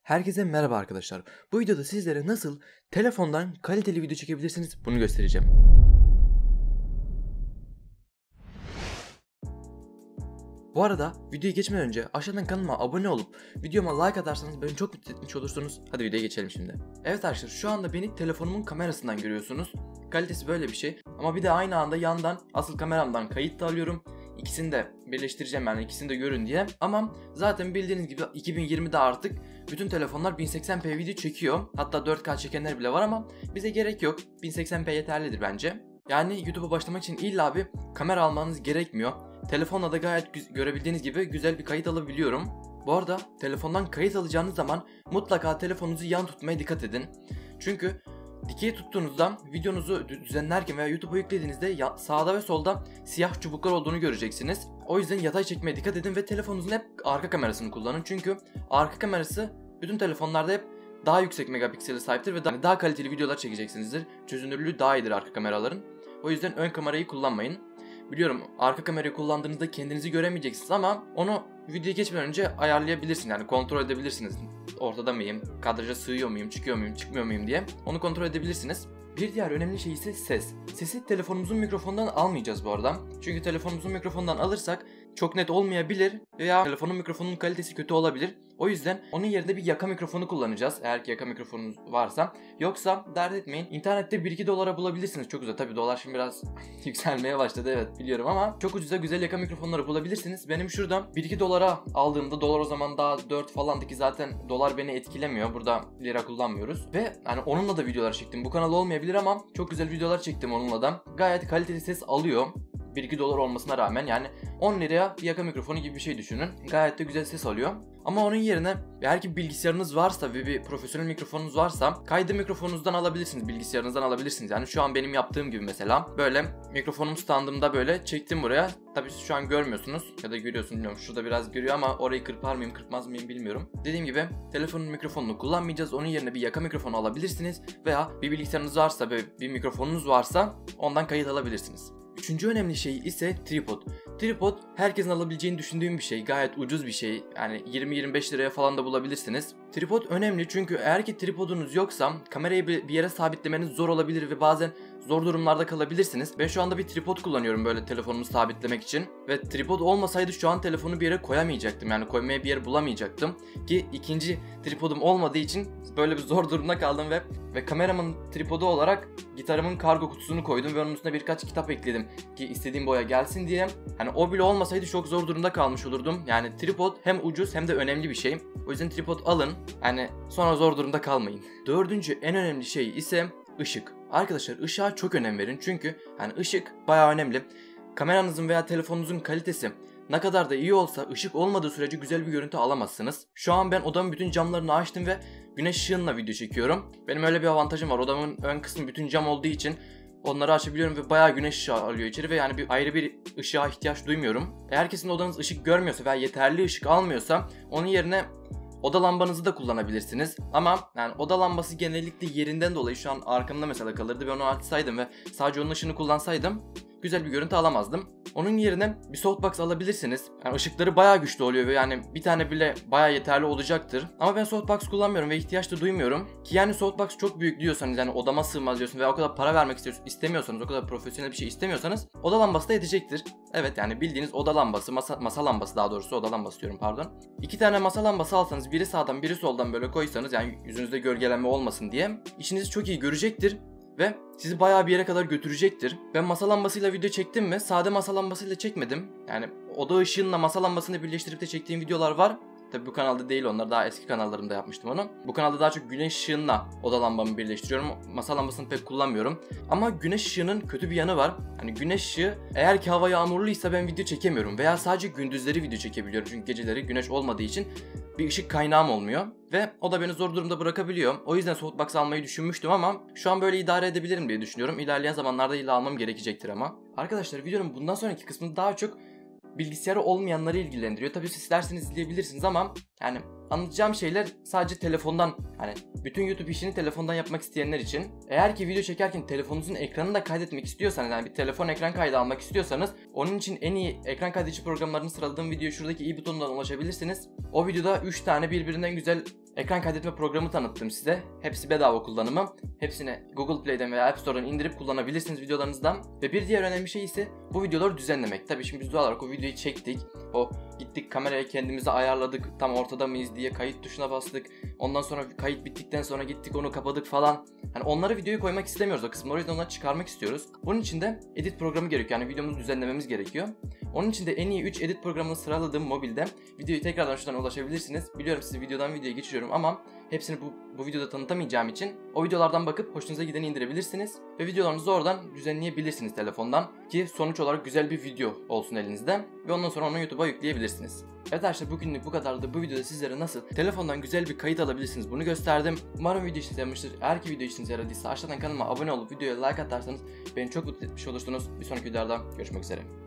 Herkese merhaba arkadaşlar. Bu videoda sizlere nasıl telefondan kaliteli video çekebilirsiniz bunu göstereceğim. Bu arada videoya geçmeden önce aşağıdan kanalıma abone olup videoma like atarsanız beni çok mutlu etmiş olursunuz. Hadi videoya geçelim şimdi. Evet arkadaşlar, şu anda beni telefonumun kamerasından görüyorsunuz. Kalitesi böyle bir şey. Ama bir de aynı anda yandan asıl kameramdan kayıt da alıyorum. İkisini de birleştireceğim, yani ikisini de görün diye. Ama zaten bildiğiniz gibi 2020'de artık bütün telefonlar 1080p video çekiyor. Hatta 4K çekenler bile var ama bize gerek yok. 1080p yeterlidir bence. Yani YouTube'a başlamak için illa bir kamera almanız gerekmiyor. Telefonla da gayet görebildiğiniz gibi güzel bir kayıt alabiliyorum. Bu arada telefondan kayıt alacağınız zaman mutlaka telefonunuzu yan tutmaya dikkat edin. Çünkü dikey tuttuğunuzda videonuzu düzenlerken veya YouTube'a yüklediğinizde sağda ve solda siyah çubuklar olduğunu göreceksiniz. O yüzden yatay çekmeye dikkat edin ve telefonunuzun hep arka kamerasını kullanın. Çünkü arka kamerası bütün telefonlarda hep daha yüksek megapiksele sahiptir ve daha kaliteli videolar çekeceksinizdir. Çözünürlüğü daha iyidir arka kameraların. O yüzden ön kamerayı kullanmayın. Biliyorum arka kamerayı kullandığınızda kendinizi göremeyeceksiniz ama onu videoya geçmeden önce ayarlayabilirsiniz, yani kontrol edebilirsiniz. Ortada mıyım, kadraja sığıyor muyum, çıkıyor muyum, çıkmıyor muyum diye onu kontrol edebilirsiniz. Bir diğer önemli şey ise ses. Sesi telefonumuzun mikrofonundan almayacağız bu arada. Çünkü telefonumuzun mikrofondan alırsak çok net olmayabilir veya telefonun mikrofonunun kalitesi kötü olabilir. O yüzden onun yerine bir yaka mikrofonu kullanacağız eğer ki yaka mikrofonunuz varsa. Yoksa dert etmeyin, internette 1-2 dolara bulabilirsiniz, çok güzel. Tabi dolar şimdi biraz yükselmeye başladı, evet biliyorum, ama çok ucuza güzel yaka mikrofonları bulabilirsiniz. Benim şurada 1-2 dolara aldığımda, dolar o zaman daha 4 falandı ki zaten dolar beni etkilemiyor, burada lira kullanmıyoruz. Ve yani onunla da videolar çektim, bu kanal olmayabilir ama çok güzel videolar çektim onunla da. Gayet kaliteli ses alıyor. 1-2 dolar olmasına rağmen, yani 10 liraya bir yaka mikrofonu gibi bir şey düşünün. Gayet de güzel ses alıyor. Ama onun yerine eğer ki bilgisayarınız varsa ve bir profesyonel mikrofonunuz varsa kaydı mikrofonunuzdan alabilirsiniz, bilgisayarınızdan alabilirsiniz. Yani şu an benim yaptığım gibi mesela böyle mikrofonum standımda böyle çektim buraya. Tabii siz şu an görmüyorsunuz ya da görüyorsunuz, bilmiyorum, şurada biraz görüyor ama orayı kırpar mıyım kırpmaz mıyım bilmiyorum. Dediğim gibi telefonun mikrofonunu kullanmayacağız, onun yerine bir yaka mikrofonu alabilirsiniz veya bir bilgisayarınız varsa ve bir mikrofonunuz varsa ondan kayıt alabilirsiniz. Üçüncü önemli şey ise tripod. Tripod herkesin alabileceğini düşündüğüm bir şey. Gayet ucuz bir şey. Yani 20-25 liraya falan da bulabilirsiniz. Tripod önemli çünkü eğer ki tripodunuz yoksa kamerayı bir yere sabitlemeniz zor olabilir ve bazen zor durumlarda kalabilirsiniz. Ben şu anda bir tripod kullanıyorum böyle telefonumu sabitlemek için. Ve tripod olmasaydı şu an telefonu bir yere koyamayacaktım. Yani koymaya bir yer bulamayacaktım. Ki ikinci tripodum olmadığı için böyle bir zor durumda kaldım ve kameramın tripodu olarak gitarımın kargo kutusunu koydum ve onun üstüne birkaç kitap ekledim ki istediğim boya gelsin diye. Hani o bile olmasaydı çok zor durumda kalmış olurdum. Yani tripod hem ucuz hem de önemli bir şey. O yüzden tripod alın. Yani sonra zor durumda kalmayın. Dördüncü en önemli şey ise ışık. Arkadaşlar ışığa çok önem verin çünkü yani ışık bayağı önemli. Kameranızın veya telefonunuzun kalitesi ne kadar da iyi olsa ışık olmadığı sürece güzel bir görüntü alamazsınız. Şu an ben odamın bütün camlarını açtım ve güneş ışığıyla video çekiyorum. Benim öyle bir avantajım var. Odamın ön kısmı bütün cam olduğu için onları açabiliyorum ve bayağı güneş ışığı alıyor içeri ve yani ayrı bir ışığa ihtiyaç duymuyorum. Eğer kesin odanız ışık görmüyorsa veya yeterli ışık almıyorsa onun yerine oda lambanızı da kullanabilirsiniz. Ama yani oda lambası genellikle yerinden dolayı şu an arkamda mesela kalırdı ve onu açsaydım ve sadece onun ışığını kullansaydım güzel bir görüntü alamazdım. Onun yerine bir softbox alabilirsiniz. Yani ışıkları bayağı güçlü oluyor ve yani bir tane bile bayağı yeterli olacaktır. Ama ben softbox kullanmıyorum ve ihtiyaç da duymuyorum. Ki yani softbox çok büyük diyorsanız, yani odama sığmaz diyorsunuz veya o kadar para vermek istemiyorsanız, o kadar profesyonel bir şey istemiyorsanız oda lambası da yetecektir. Evet, yani bildiğiniz oda lambası, masa lambası, daha doğrusu oda lambası diyorum, pardon. 2 tane masa lambası alsanız, biri sağdan biri soldan böyle koysanız, yani yüzünüzde gölgelenme olmasın diye, işinizi çok iyi görecektir. Ve sizi bayağı bir yere kadar götürecektir. Ben masa lambasıyla video çektim mi? Sade masa lambasıyla çekmedim. Yani oda ışığıyla masa lambasını birleştirip de çektiğim videolar var. Tabi bu kanalda değil, onlar daha eski kanallarımda yapmıştım onu. Bu kanalda daha çok güneş ışığıyla oda lambamı birleştiriyorum. Masa lambasını pek kullanmıyorum. Ama güneş ışığının kötü bir yanı var. Hani güneş ışığı eğer ki hava yağmurluysa ben video çekemiyorum. Veya sadece gündüzleri video çekebiliyorum. Çünkü geceleri güneş olmadığı için bir ışık kaynağım olmuyor. Ve o da beni zor durumda bırakabiliyor. O yüzden softbox almayı düşünmüştüm ama şu an böyle idare edebilirim diye düşünüyorum. İlerleyen zamanlarda illa almam gerekecektir ama. Arkadaşlar videonun bundan sonraki kısmı daha çok bilgisayarı olmayanları ilgilendiriyor. Tabii siz isterseniz izleyebilirsiniz ama yani anlatacağım şeyler sadece telefondan, hani bütün YouTube işini telefondan yapmak isteyenler için. Eğer ki video çekerken telefonunuzun ekranını da kaydetmek istiyorsanız, yani bir telefon ekran kaydı almak istiyorsanız, onun için en iyi ekran kaydedici programlarını sıraladığım video şuradaki i butonundan ulaşabilirsiniz. O videoda 3 tane birbirinden güzel ekran kaydetme programı tanıttım size. Hepsi bedava kullanımı. Hepsini Google Play'den veya App Store'dan indirip kullanabilirsiniz videolarınızdan. Ve bir diğer önemli şey ise bu videoları düzenlemek. Tabii şimdi biz doğal olarak o videoyu çektik. Gittik kamerayı kendimize ayarladık. Tam ortada mıyız diye kayıt tuşuna bastık. Ondan sonra kayıt bittikten sonra gittik onu kapadık falan. Hani onları videoyu koymak istemiyoruz o kısmı. O yüzden onları çıkarmak istiyoruz. Bunun için de edit programı gerekiyor. Yani videomuzu düzenlememiz gerekiyor. Onun için de en iyi 3 edit programını sıraladığım mobilde videoyu tekrardan şuradan ulaşabilirsiniz. Biliyorum sizi videodan videoya geçiriyorum ama hepsini bu videoda tanıtamayacağım için o videolardan bakıp hoşunuza gideni indirebilirsiniz. Ve videolarınızı oradan düzenleyebilirsiniz telefondan. Ki sonuç olarak güzel bir video olsun elinizde. Ve ondan sonra onu YouTube'a yükleyebilirsiniz. Evet arkadaşlar bugünlük bu kadardı. Bu videoda sizlere nasıl telefondan güzel bir kayıt alabilirsiniz bunu gösterdim. Umarım video işinize yaramıştır. Eğer ki video işinize yaradıysa aşağıdan kanalıma abone olup videoya like atarsanız beni çok mutlu etmiş olursunuz. Bir sonraki videoda görüşmek üzere.